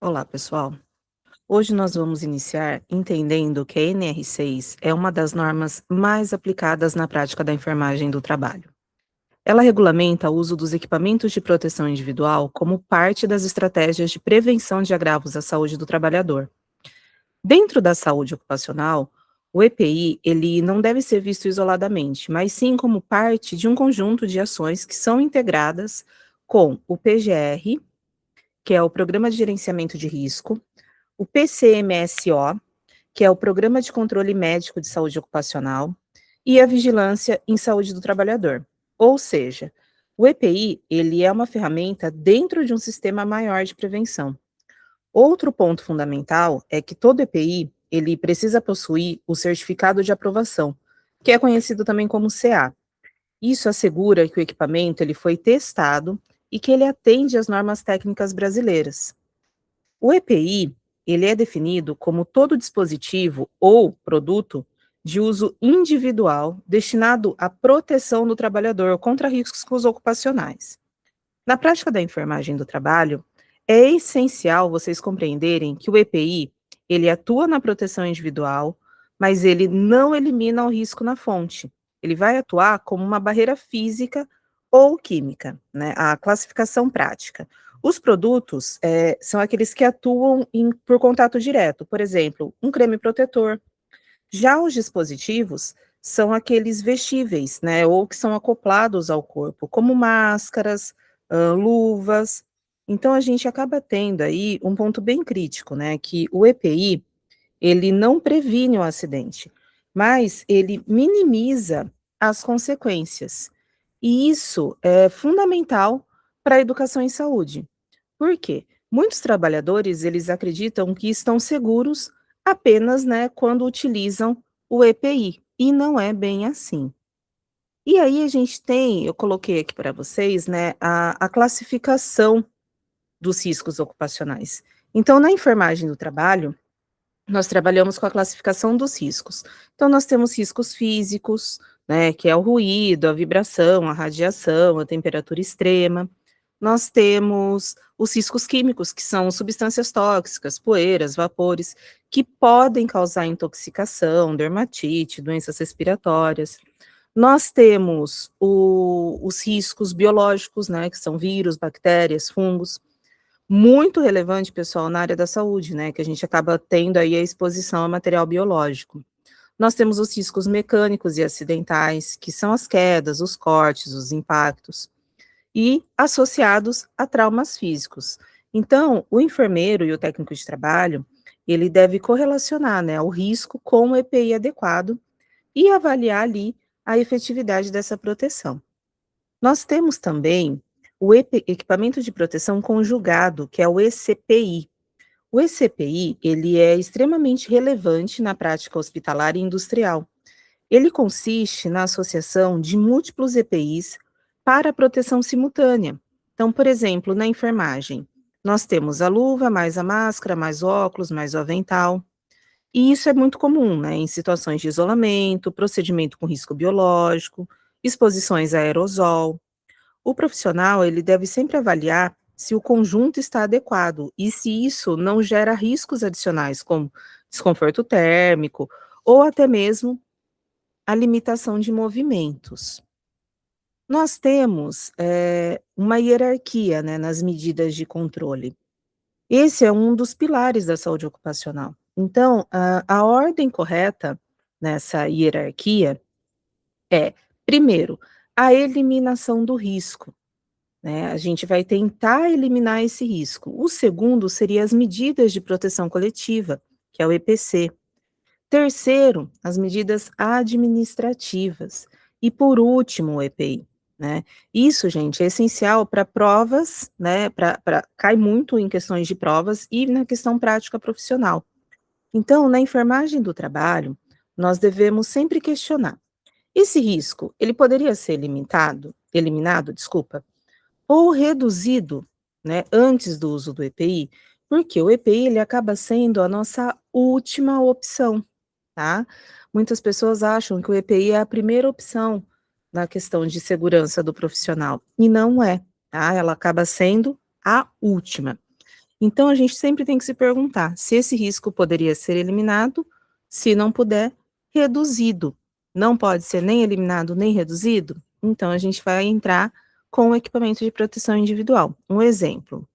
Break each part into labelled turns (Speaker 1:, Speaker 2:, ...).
Speaker 1: Olá, pessoal. Hoje nós vamos iniciar entendendo que a NR6 é uma das normas mais aplicadas na prática da enfermagem do trabalho. Ela regulamenta o uso dos equipamentos de proteção individual como parte das estratégias de prevenção de agravos à saúde do trabalhador. Dentro da saúde ocupacional, o EPI ele não deve ser visto isoladamente, mas sim como parte de um conjunto de ações que são integradas com o PGR, que é o Programa de Gerenciamento de Risco, o PCMSO, que é o Programa de Controle Médico de Saúde Ocupacional, e a Vigilância em Saúde do Trabalhador. Ou seja, o EPI, ele é uma ferramenta dentro de um sistema maior de prevenção. Outro ponto fundamental é que todo EPI, ele precisa possuir o certificado de aprovação, que é conhecido também como CA. Isso assegura que o equipamento ele foi testado e que ele atende às normas técnicas brasileiras. O EPI, ele é definido como todo dispositivo ou produto de uso individual destinado à proteção do trabalhador contra riscos ocupacionais. Na prática da enfermagem do trabalho, é essencial vocês compreenderem que o EPI, ele atua na proteção individual, mas ele não elimina o risco na fonte. Ele vai atuar como uma barreira física ou química, né? A classificação prática. Os produtos são aqueles que atuam por contato direto, por exemplo, um creme protetor. Já os dispositivos são aqueles vestíveis, né, ou que são acoplados ao corpo, como máscaras, luvas. Então a gente acaba tendo aí um ponto bem crítico, né, que o EPI, ele não previne o acidente, mas ele minimiza as consequências. E isso é fundamental para a educação em saúde. Por quê? Muitos trabalhadores, eles acreditam que estão seguros apenas, né, quando utilizam o EPI, e não é bem assim. E aí a gente tem, eu coloquei aqui para vocês, né, a classificação dos riscos ocupacionais. Então, na enfermagem do trabalho, nós trabalhamos com a classificação dos riscos. Então, nós temos riscos físicos, né, que é o ruído, a vibração, a radiação, a temperatura extrema. Nós temos os riscos químicos, que são substâncias tóxicas, poeiras, vapores, que podem causar intoxicação, dermatite, doenças respiratórias. Nós temos os riscos biológicos, né, que são vírus, bactérias, fungos, muito relevante, pessoal, na área da saúde, né, que a gente acaba tendo aí a exposição a material biológico. Nós temos os riscos mecânicos e acidentais, que são as quedas, os cortes, os impactos, e associados a traumas físicos. Então, o enfermeiro e o técnico de trabalho, ele deve correlacionar, né, o risco com o EPI adequado e avaliar ali a efetividade dessa proteção. Nós temos também o equipamento de proteção conjugado, que é o ECPI. O ECPI, ele é extremamente relevante na prática hospitalar e industrial. Ele consiste na associação de múltiplos EPIs para a proteção simultânea. Então, por exemplo, na enfermagem, nós temos a luva, mais a máscara, mais óculos, mais o avental. E isso é muito comum, né, em situações de isolamento, procedimento com risco biológico, exposições a aerosol. O profissional, ele deve sempre avaliar se o conjunto está adequado e se isso não gera riscos adicionais, como desconforto térmico ou até mesmo a limitação de movimentos. Nós temos uma hierarquia, né, nas medidas de controle. Esse é um dos pilares da saúde ocupacional. Então, a ordem correta nessa hierarquia é, primeiro, a eliminação do risco, né? A gente vai tentar eliminar esse risco. O segundo seria as medidas de proteção coletiva, que é o EPC. Terceiro, as medidas administrativas. E por último, o EPI, né? Isso, gente, é essencial para provas, né? Cai muito em questões de provas e na questão prática profissional. Então, na enfermagem do trabalho, nós devemos sempre questionar: esse risco, ele poderia ser eliminado, desculpa, ou reduzido, né, antes do uso do EPI? Porque o EPI ele acaba sendo a nossa última opção. Tá? Muitas pessoas acham que o EPI é a primeira opção na questão de segurança do profissional, e não é, tá? Ela acaba sendo a última. Então a gente sempre tem que se perguntar se esse risco poderia ser eliminado, se não puder, reduzido. Não pode ser nem eliminado nem reduzido? Então a gente vai entrar com o equipamento de proteção individual. Um exemplo,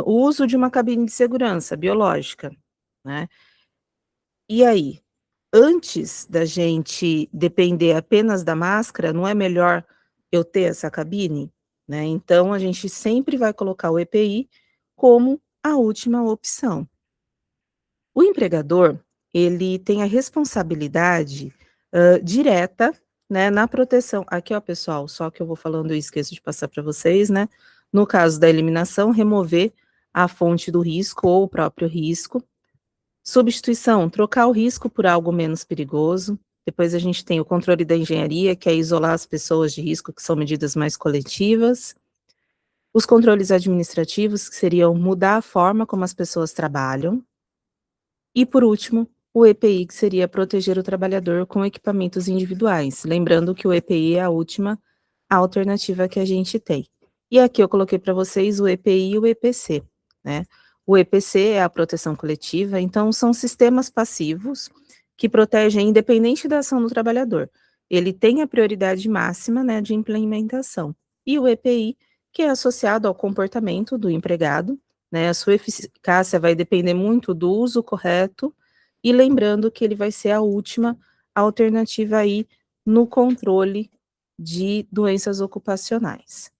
Speaker 1: o uso de uma cabine de segurança biológica, né. E aí, antes da gente depender apenas da máscara, não é melhor eu ter essa cabine? Né, então a gente sempre vai colocar o EPI como a última opção. O empregador, ele tem a responsabilidade, direta, né, na proteção aqui ó pessoal, só que eu vou falando e esqueço de passar para vocês, né, no caso da eliminação, remover a fonte do risco ou o próprio risco. Substituição, trocar o risco por algo menos perigoso. Depois a gente tem o controle da engenharia, que é isolar as pessoas de risco, que são medidas mais coletivas. Os controles administrativos, que seriam mudar a forma como as pessoas trabalham. E por último, o EPI, que seria proteger o trabalhador com equipamentos individuais. Lembrando que o EPI é a última alternativa que a gente tem. E aqui eu coloquei para vocês o EPI e o EPC, né? O EPC é a proteção coletiva, então são sistemas passivos que protegem independente da ação do trabalhador. Ele tem a prioridade máxima, né, de implementação. E o EPI, que é associado ao comportamento do empregado, né, a sua eficácia vai depender muito do uso correto, e lembrando que ele vai ser a última alternativa aí no controle de doenças ocupacionais.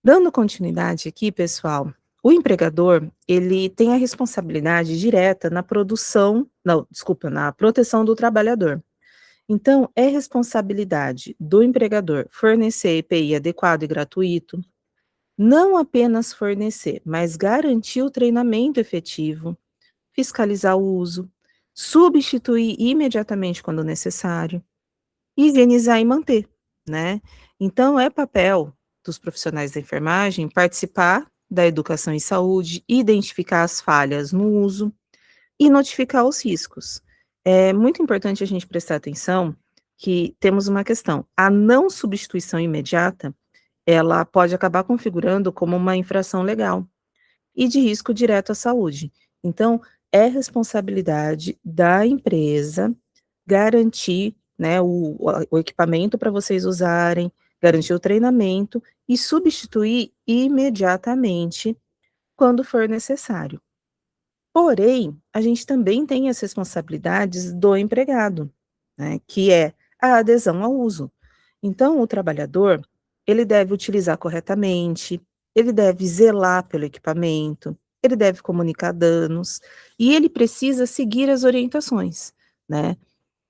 Speaker 1: Dando continuidade aqui, pessoal, o empregador, ele tem a responsabilidade direta na produção, não, desculpa, na proteção do trabalhador. Então, é responsabilidade do empregador fornecer EPI adequado e gratuito, não apenas fornecer, mas garantir o treinamento efetivo, fiscalizar o uso, substituir imediatamente quando necessário, higienizar e manter, né. Então é papel dos profissionais da enfermagem participar da educação em saúde, identificar as falhas no uso e notificar os riscos. É muito importante a gente prestar atenção que temos uma questão, a não substituição imediata, ela pode acabar configurando como uma infração legal e de risco direto à saúde. Então, é responsabilidade da empresa garantir, né, o equipamento para vocês usarem, garantir o treinamento e substituir imediatamente quando for necessário. Porém, a gente também tem as responsabilidades do empregado, né, que é a adesão ao uso. Então, o trabalhador, ele deve utilizar corretamente, ele deve zelar pelo equipamento, ele deve comunicar danos e ele precisa seguir as orientações, né?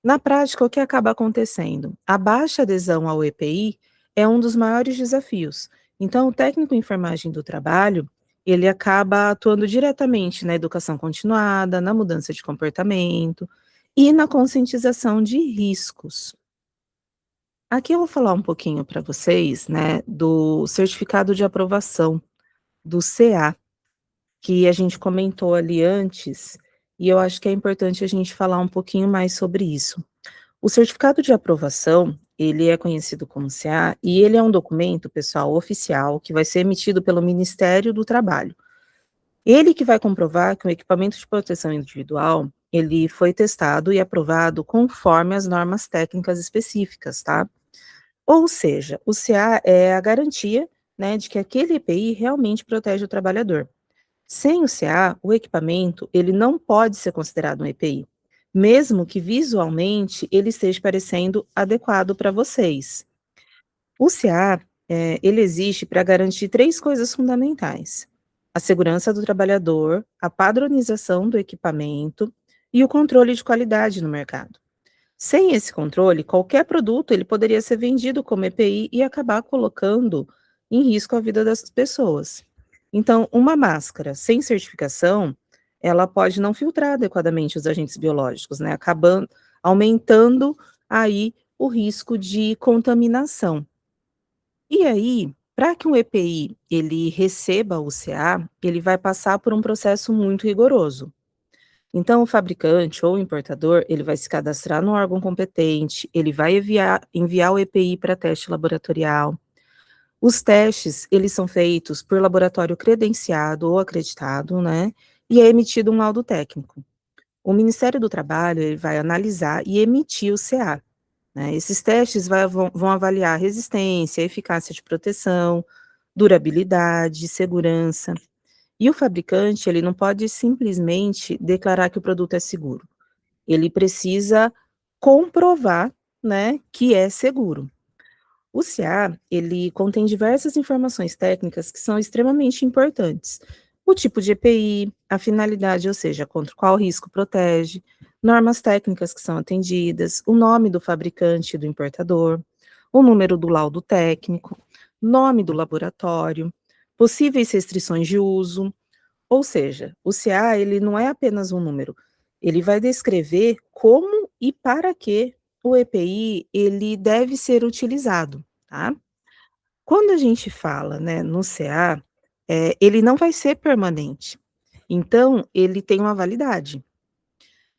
Speaker 1: Na prática, o que acaba acontecendo? A baixa adesão ao EPI é um dos maiores desafios. Então, o técnico em enfermagem do trabalho, ele acaba atuando diretamente na educação continuada, na mudança de comportamento e na conscientização de riscos. Aqui eu vou falar um pouquinho para vocês, né, do certificado de aprovação, do CA, que a gente comentou ali antes, e eu acho que é importante a gente falar um pouquinho mais sobre isso. O certificado de aprovação, ele é conhecido como CA, e ele é um documento, pessoal, oficial, que vai ser emitido pelo Ministério do Trabalho. Ele que vai comprovar que o equipamento de proteção individual, ele foi testado e aprovado conforme as normas técnicas específicas, tá? Ou seja, o CA é a garantia, né, de que aquele EPI realmente protege o trabalhador. Sem o CA, o equipamento, ele não pode ser considerado um EPI, mesmo que visualmente ele esteja parecendo adequado para vocês. O CA, ele existe para garantir 3 coisas fundamentais: a segurança do trabalhador, a padronização do equipamento e o controle de qualidade no mercado. Sem esse controle, qualquer produto ele poderia ser vendido como EPI e acabar colocando em risco a vida das pessoas. Então, uma máscara sem certificação, ela pode não filtrar adequadamente os agentes biológicos, né, acabando aumentando aí o risco de contaminação. E aí, para que um EPI ele receba o CA, ele vai passar por um processo muito rigoroso. Então, o fabricante ou o importador, ele vai se cadastrar no órgão competente, ele vai enviar o EPI para teste laboratorial. Os testes, eles são feitos por laboratório credenciado ou acreditado, né, e é emitido um laudo técnico. O Ministério do Trabalho, ele vai analisar e emitir o CA, né. Esses testes vão avaliar resistência, eficácia de proteção, durabilidade, segurança. E o fabricante, ele não pode simplesmente declarar que o produto é seguro. Ele precisa comprovar, né, que é seguro. O CA, ele contém diversas informações técnicas que são extremamente importantes. O tipo de EPI, a finalidade, ou seja, contra qual risco protege, normas técnicas que são atendidas, o nome do fabricante e do importador, o número do laudo técnico, nome do laboratório, possíveis restrições de uso, ou seja, o CA ele não é apenas um número, ele vai descrever como e para que o EPI ele deve ser utilizado, tá? Quando a gente fala, né, no CA, ele não vai ser permanente, então ele tem uma validade.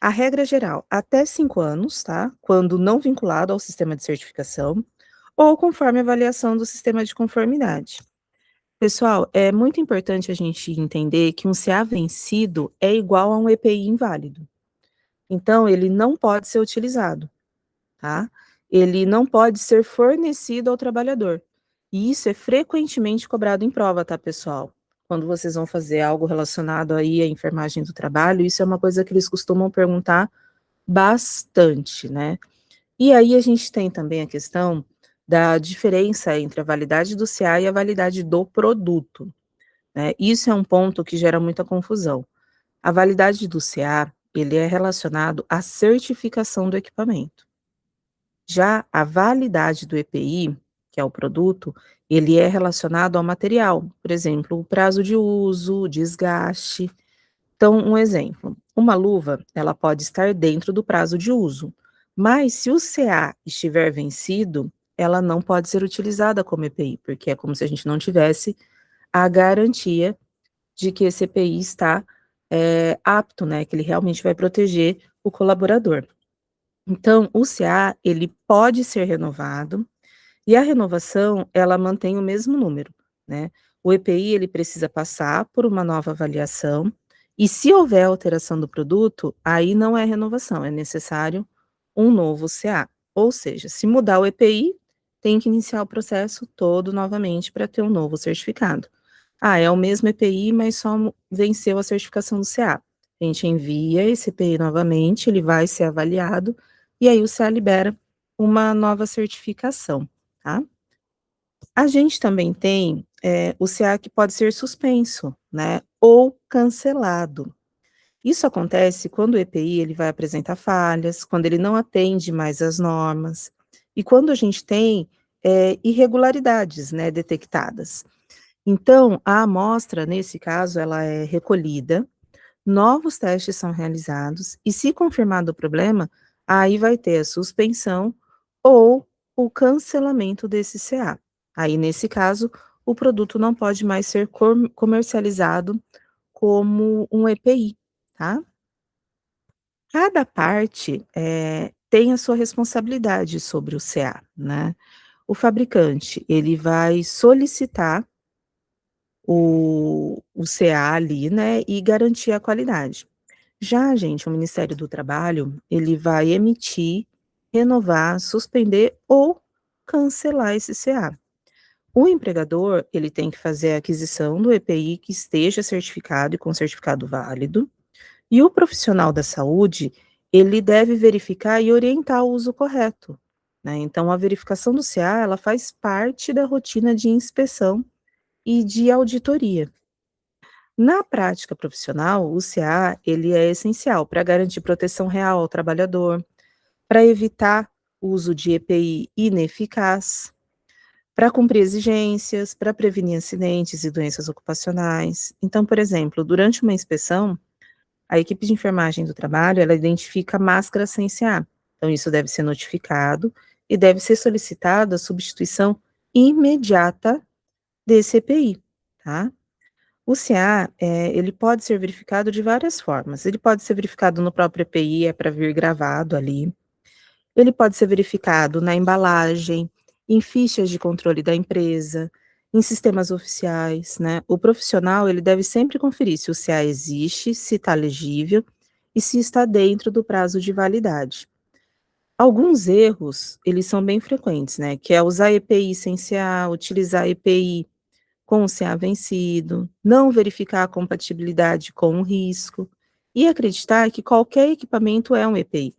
Speaker 1: A regra geral, até 5 anos, tá? Quando não vinculado ao sistema de certificação, ou conforme a avaliação do sistema de conformidade. Pessoal, é muito importante a gente entender que um CA vencido é igual a um EPI inválido. Então, ele não pode ser utilizado, tá? Ele não pode ser fornecido ao trabalhador. E isso é frequentemente cobrado em prova, tá, pessoal? Quando vocês vão fazer algo relacionado aí à enfermagem do trabalho, isso é uma coisa que eles costumam perguntar bastante, né? E aí a gente tem também a questão da diferença entre a validade do CA e a validade do produto, né? Isso é um ponto que gera muita confusão. A validade do CA, ele é relacionado à certificação do equipamento. Já a validade do EPI, que é o produto, ele é relacionado ao material, por exemplo, o prazo de uso, desgaste. Então, um exemplo, uma luva, ela pode estar dentro do prazo de uso, mas se o CA estiver vencido, ela não pode ser utilizada como EPI, porque é como se a gente não tivesse a garantia de que esse EPI está, apto, né, que ele realmente vai proteger o colaborador. Então, o CA, ele pode ser renovado, e a renovação, ela mantém o mesmo número, né. O EPI, ele precisa passar por uma nova avaliação, e se houver alteração do produto, aí não é renovação, é necessário um novo CA. Ou seja, se mudar o EPI, tem que iniciar o processo todo novamente para ter um novo certificado. Ah, é o mesmo EPI, mas só venceu a certificação do CA. A gente envia esse EPI novamente, ele vai ser avaliado, e aí o CA libera uma nova certificação, tá? A gente também tem, o CA que pode ser suspenso, né, ou cancelado. Isso acontece quando o EPI ele vai apresentar falhas, quando ele não atende mais às normas, e quando a gente tem, irregularidades, né, detectadas. Então, a amostra, nesse caso, ela é recolhida, novos testes são realizados e, se confirmado o problema, aí vai ter a suspensão ou o cancelamento desse CA. Aí, nesse caso, o produto não pode mais ser comercializado como um EPI, tá? Cada parte, tem a sua responsabilidade sobre o CA, né? O fabricante, ele vai solicitar o CA ali, né, e garantir a qualidade. Já, gente, o Ministério do Trabalho, ele vai emitir, renovar, suspender ou cancelar esse CA. O empregador, ele tem que fazer a aquisição do EPI que esteja certificado e com certificado válido, e o profissional da saúde, ele deve verificar e orientar o uso correto, né. Então a verificação do CA, ela faz parte da rotina de inspeção e de auditoria. Na prática profissional, o CA, ele é essencial para garantir proteção real ao trabalhador, para evitar o uso de EPI ineficaz, para cumprir exigências, para prevenir acidentes e doenças ocupacionais. Então, por exemplo, durante uma inspeção, a equipe de enfermagem do trabalho, ela identifica máscara sem CA. Então, isso deve ser notificado e deve ser solicitada a substituição imediata desse EPI, tá? O CA, ele pode ser verificado de várias formas. Ele pode ser verificado no próprio EPI, é para vir gravado ali. Ele pode ser verificado na embalagem, em fichas de controle da empresa, Em sistemas oficiais, né, o profissional ele deve sempre conferir se o CA existe, se está legível e se está dentro do prazo de validade. Alguns erros, eles são bem frequentes, né, que é usar EPI sem CA, utilizar EPI com o CA vencido, não verificar a compatibilidade com o risco e acreditar que qualquer equipamento é um EPI.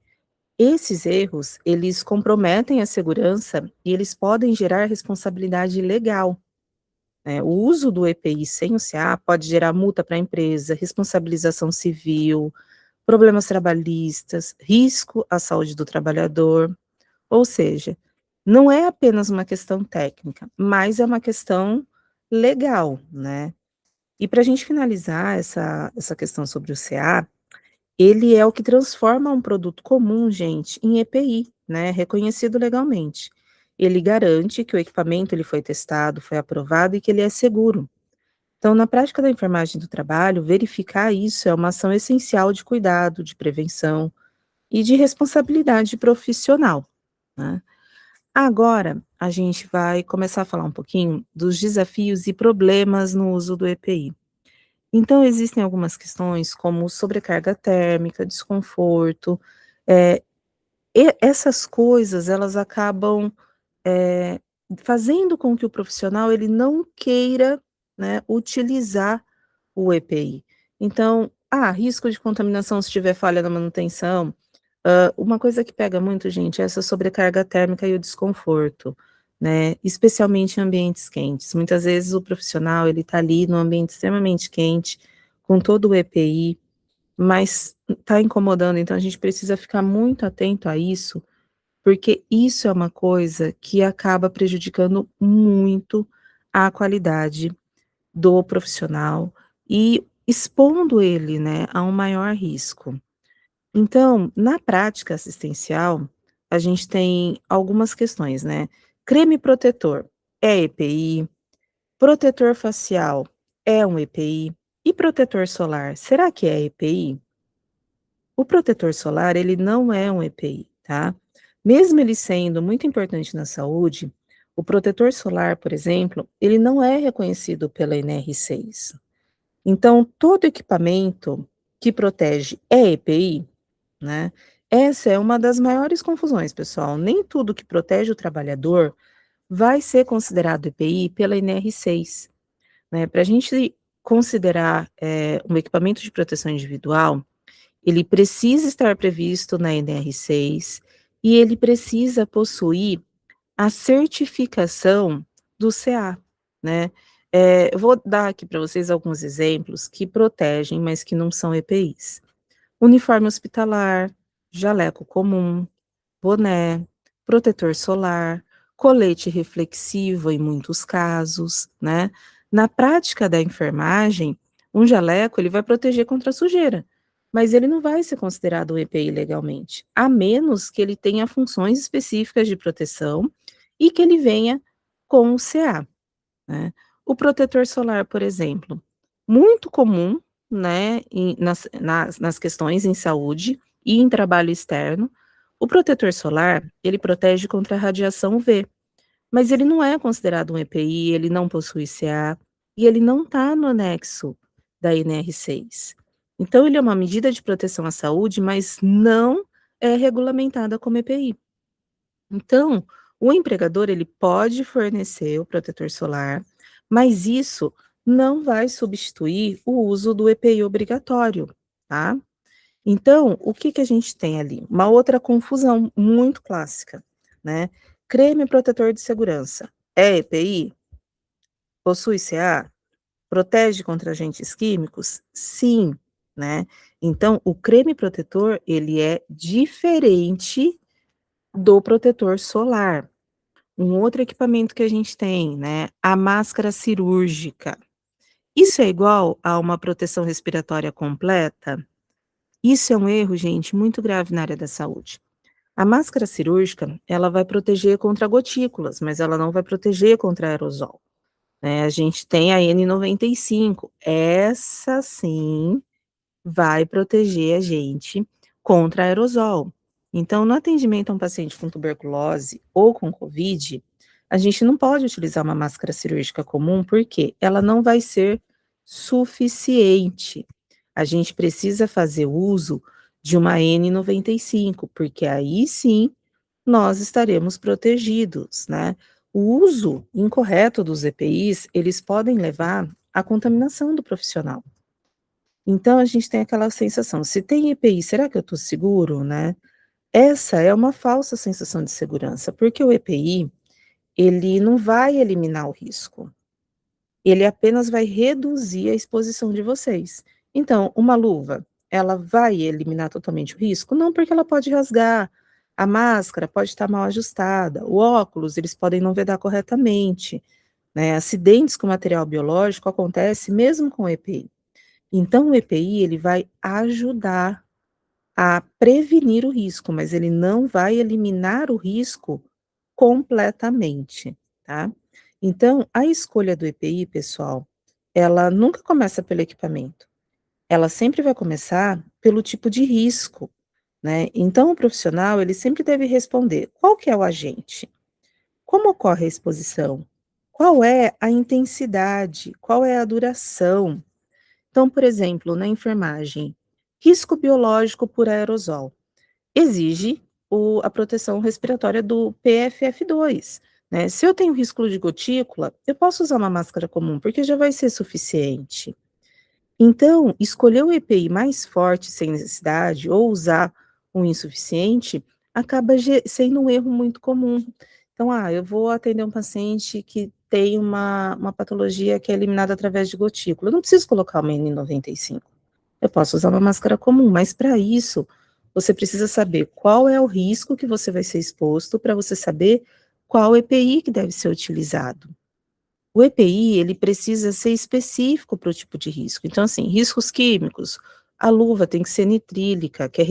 Speaker 1: Esses erros, eles comprometem a segurança e eles podem gerar responsabilidade legal, né. O uso do EPI sem o CA pode gerar multa para a empresa, responsabilização civil, problemas trabalhistas, risco à saúde do trabalhador. Ou seja, não é apenas uma questão técnica, mas é uma questão legal, né. E para a gente finalizar essa questão sobre o CA, ele é o que transforma um produto comum, gente, em EPI, né, reconhecido legalmente. Ele garante que o equipamento ele foi testado, foi aprovado e que ele é seguro. Então, na prática da enfermagem do trabalho, verificar isso é uma ação essencial de cuidado, de prevenção e de responsabilidade profissional, né. Agora, a gente vai começar a falar um pouquinho dos desafios e problemas no uso do EPI. Então, existem algumas questões como sobrecarga térmica, desconforto, eh, e essas coisas elas acabam, eh, fazendo com que o profissional ele não queira, né, utilizar o EPI. Então, risco de contaminação se tiver falha na manutenção. Uma coisa que pega muito, gente, é essa sobrecarga térmica e o desconforto, né, especialmente em ambientes quentes. Muitas vezes o profissional, ele tá ali no ambiente extremamente quente, com todo o EPI, mas tá incomodando, então a gente precisa ficar muito atento a isso, porque isso é uma coisa que acaba prejudicando muito a qualidade do profissional e expondo ele, né, a um maior risco. Então, na prática assistencial, a gente tem algumas questões, né. Creme protetor é EPI, protetor facial é um EPI, e protetor solar, será que é EPI? O protetor solar, ele não é um EPI, tá. Mesmo ele sendo muito importante na saúde, o protetor solar, por exemplo, ele não é reconhecido pela NR6. Então, todo equipamento que protege é EPI? Né. Essa é uma das maiores confusões, pessoal. Nem tudo que protege o trabalhador vai ser considerado EPI pela NR6, né. Para a gente considerar, um equipamento de proteção individual, ele precisa estar previsto na NR6 e ele precisa possuir a certificação do CA, né. Eu vou dar aqui para vocês alguns exemplos que protegem, mas que não são EPIs. Uniforme hospitalar, jaleco comum, boné, protetor solar, colete reflexivo em muitos casos, né. Na prática da enfermagem, um jaleco ele vai proteger contra a sujeira, mas ele não vai ser considerado um EPI legalmente, a menos que ele tenha funções específicas de proteção e que ele venha com o CA. Né. O protetor solar, por exemplo, muito comum, né, nas questões em saúde e em trabalho externo, o protetor solar, ele protege contra a radiação UV, mas ele não é considerado um EPI, ele não possui CA e ele não está no anexo da NR6. Então ele é uma medida de proteção à saúde, mas não é regulamentada como EPI. Então, o empregador ele pode fornecer o protetor solar, mas isso não vai substituir o uso do EPI obrigatório, tá? Então, o que que a gente tem ali? Uma outra confusão muito clássica, né? Creme protetor de segurança é EPI? Possui CA? Protege contra agentes químicos? Sim, né? Então, o creme protetor ele é diferente do protetor solar. Um outro equipamento que a gente tem, né, a máscara cirúrgica. Isso é igual a uma proteção respiratória completa? Isso é um erro, gente, muito grave na área da saúde. A máscara cirúrgica, ela vai proteger contra gotículas, mas ela não vai proteger contra aerosol, né. A gente tem a N95, essa sim vai proteger a gente contra aerosol. Então, no atendimento a um paciente com tuberculose ou com covid, A gente não pode utilizar uma máscara cirúrgica comum, porque ela não vai ser suficiente. A gente precisa fazer uso de uma N95, porque aí sim nós estaremos protegidos, né? O uso incorreto dos EPIs, eles podem levar à contaminação do profissional. Então a gente tem aquela sensação, se tem EPI, será que eu estou seguro, né? Essa é uma falsa sensação de segurança, porque o EPI, ele não vai eliminar o risco, ele apenas vai reduzir a exposição de vocês. Então, uma luva, ela vai eliminar totalmente o risco? Não, porque ela pode rasgar, a máscara pode estar mal ajustada, o óculos, eles podem não vedar corretamente, né? Acidentes com material biológico acontecem mesmo com EPI. Então, o EPI, ele vai ajudar a prevenir o risco, mas ele não vai eliminar o risco completamente, tá? Então, a escolha do EPI, pessoal, ela nunca começa pelo equipamento, ela sempre vai começar pelo tipo de risco, né? Então, o profissional, ele sempre deve responder: qual que é o agente? Como ocorre a exposição? Qual é a intensidade? Qual é a duração? Então, por exemplo, na enfermagem, risco biológico por aerosol exige a proteção respiratória do PFF2, né? Se eu tenho risco de gotícula, eu posso usar uma máscara comum, porque já vai ser suficiente. Então, escolher o EPI mais forte sem necessidade ou usar um insuficiente acaba sendo um erro muito comum. Então, eu vou atender um paciente que tem uma patologia que é eliminada através de gotícula. Eu não preciso colocar uma N95. Eu posso usar uma máscara comum, mas para isso, você precisa saber qual é o risco que você vai ser exposto para você saber qual EPI que deve ser utilizado. O EPI, ele precisa ser específico para o tipo de risco. Então, assim, riscos químicos, a luva tem que ser nitrílica, que é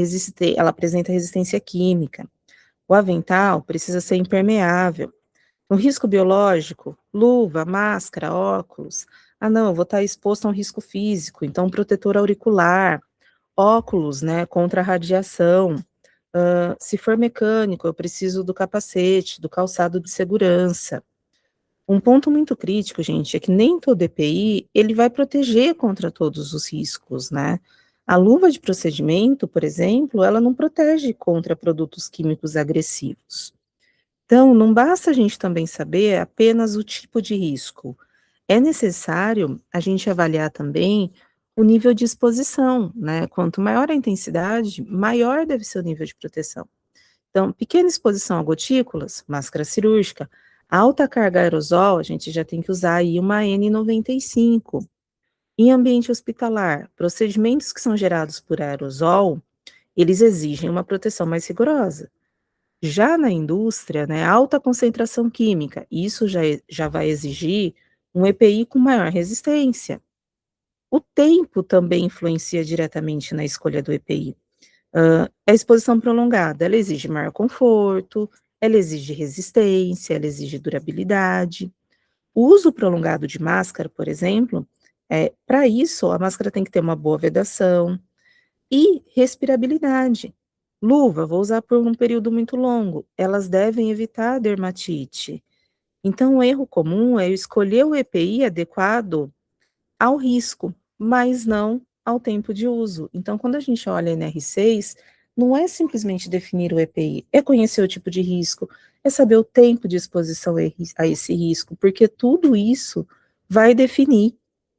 Speaker 1: ela apresenta resistência química. O avental precisa ser impermeável. No risco biológico, luva, máscara, óculos. Ah, não, eu vou estar exposto a um risco físico, então protetor auricular, óculos, né, contra a radiação. Se for mecânico, eu preciso do capacete, do calçado de segurança. Um ponto muito crítico, gente, é que nem todo EPI, ele vai proteger contra todos os riscos, né? A luva de procedimento, por exemplo, ela não protege contra produtos químicos agressivos. Então, não basta a gente também saber apenas o tipo de risco. É necessário a gente avaliar também o nível de exposição, né? Quanto maior a intensidade, maior deve ser o nível de proteção. Então, pequena exposição a gotículas, máscara cirúrgica, alta carga aerosol, a gente já tem que usar aí uma N95. Em ambiente hospitalar, procedimentos que são gerados por aerosol, eles exigem uma proteção mais rigorosa. Já na indústria, né, alta concentração química, isso já vai exigir um EPI com maior resistência. O tempo também influencia diretamente na escolha do EPI. A exposição prolongada, ela exige maior conforto, ela exige resistência, ela exige durabilidade. O uso prolongado de máscara, por exemplo, para isso a máscara tem que ter uma boa vedação e respirabilidade. Luva, vou usar por um período muito longo, elas devem evitar a dermatite. Então, o erro comum é eu escolher o EPI adequado ao risco, mas não ao tempo de uso. Então, quando a gente olha a NR6, não é simplesmente definir o EPI, é conhecer o tipo de risco, é saber o tempo de exposição a esse risco, porque tudo isso vai definir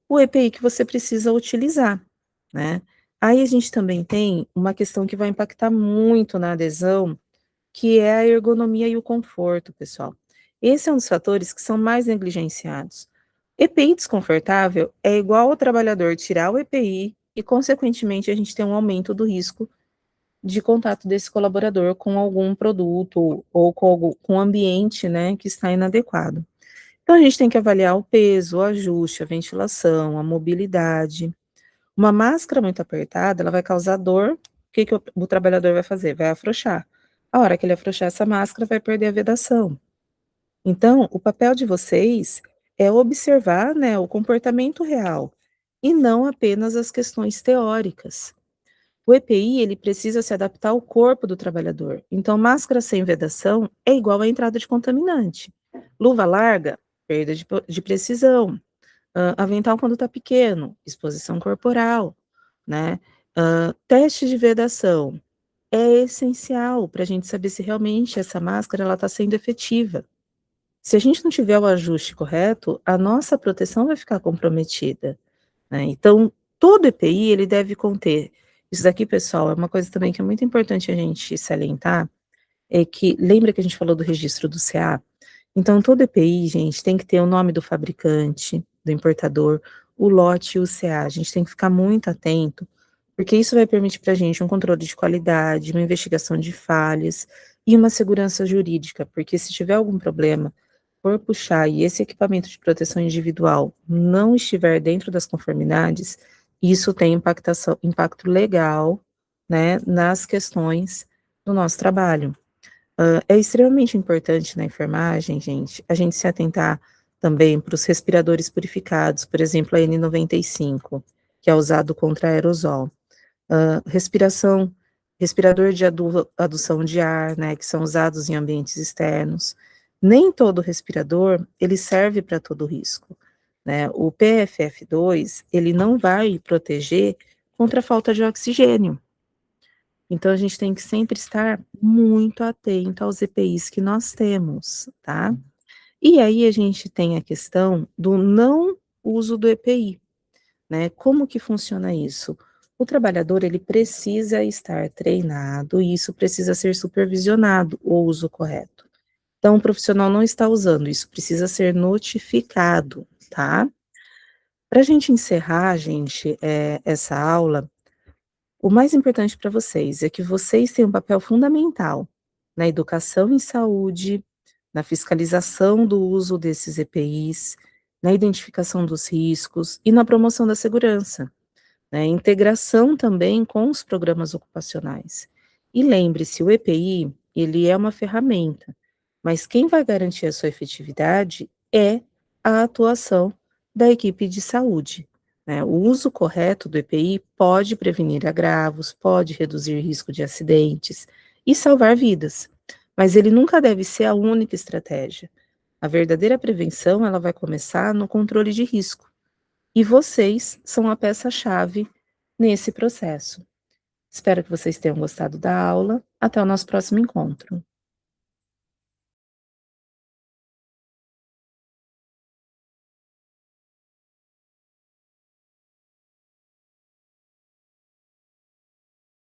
Speaker 1: o EPI que você precisa utilizar, né? Aí a gente também tem uma questão que vai impactar muito na adesão, que é a ergonomia e o conforto, pessoal. Esse é um dos fatores que são mais negligenciados. EPI desconfortável é igual ao trabalhador tirar o EPI e, consequentemente, a gente tem um aumento do risco de contato desse colaborador com algum produto ou com o ambiente, né, que está inadequado. Então, a gente tem que avaliar o peso, o ajuste, a ventilação, a mobilidade. Uma máscara muito apertada, ela vai causar dor. O que que o trabalhador vai fazer? Vai afrouxar. A hora que ele afrouxar essa máscara, vai perder a vedação. Então, o papel de vocês é observar, né, o comportamento real e não apenas as questões teóricas. O EPI, ele precisa se adaptar ao corpo do trabalhador. Então, máscara sem vedação é igual à entrada de contaminante. Luva larga, perda de precisão. Avental quando está pequeno, exposição corporal, né. Teste de vedação é essencial para a gente saber se realmente essa máscara ela está sendo efetiva. Se a gente não tiver o ajuste correto, a nossa proteção vai ficar comprometida, né. Então, todo EPI ele deve conter isso daqui, pessoal, é uma coisa também que é muito importante a gente salientar, é que lembra que a gente falou do registro do CA? Então todo EPI, gente, tem que ter o nome do fabricante, do importador, o lote e o CA, a gente tem que ficar muito atento, porque isso vai permitir para a gente um controle de qualidade, uma investigação de falhas e uma segurança jurídica, porque se tiver algum problema, for puxar e esse equipamento de proteção individual não estiver dentro das conformidades, isso tem impacto legal, né, nas questões do nosso trabalho. É extremamente importante na enfermagem, gente, a gente se atentar também para os respiradores purificados, por exemplo, a N95, que é usado contra aerosol. Respiração respirador de adução de ar, né, que são usados em ambientes externos. Nem todo respirador, ele serve para todo risco, né. O PFF2, ele não vai proteger contra a falta de oxigênio. Então a gente tem que sempre estar muito atento aos EPIs que nós temos, tá. E aí a gente tem a questão do não uso do EPI, né, como que funciona isso? O trabalhador ele precisa estar treinado e isso precisa ser supervisionado, o uso correto. Então o profissional não está usando, isso precisa ser notificado, tá. Pra gente encerrar, gente, essa aula, o mais importante para vocês é que vocês têm um papel fundamental na educação em saúde, na fiscalização do uso desses EPIs, na identificação dos riscos e na promoção da segurança, né, integração também com os programas ocupacionais. E lembre-se, o EPI, ele é uma ferramenta, mas quem vai garantir a sua efetividade é a atuação da equipe de saúde, né. O uso correto do EPI pode prevenir agravos, pode reduzir risco de acidentes e salvar vidas, mas ele nunca deve ser a única estratégia. A verdadeira prevenção, ela vai começar no controle de risco. E vocês são a peça-chave nesse processo. Espero que vocês tenham gostado da aula. Até o nosso próximo encontro.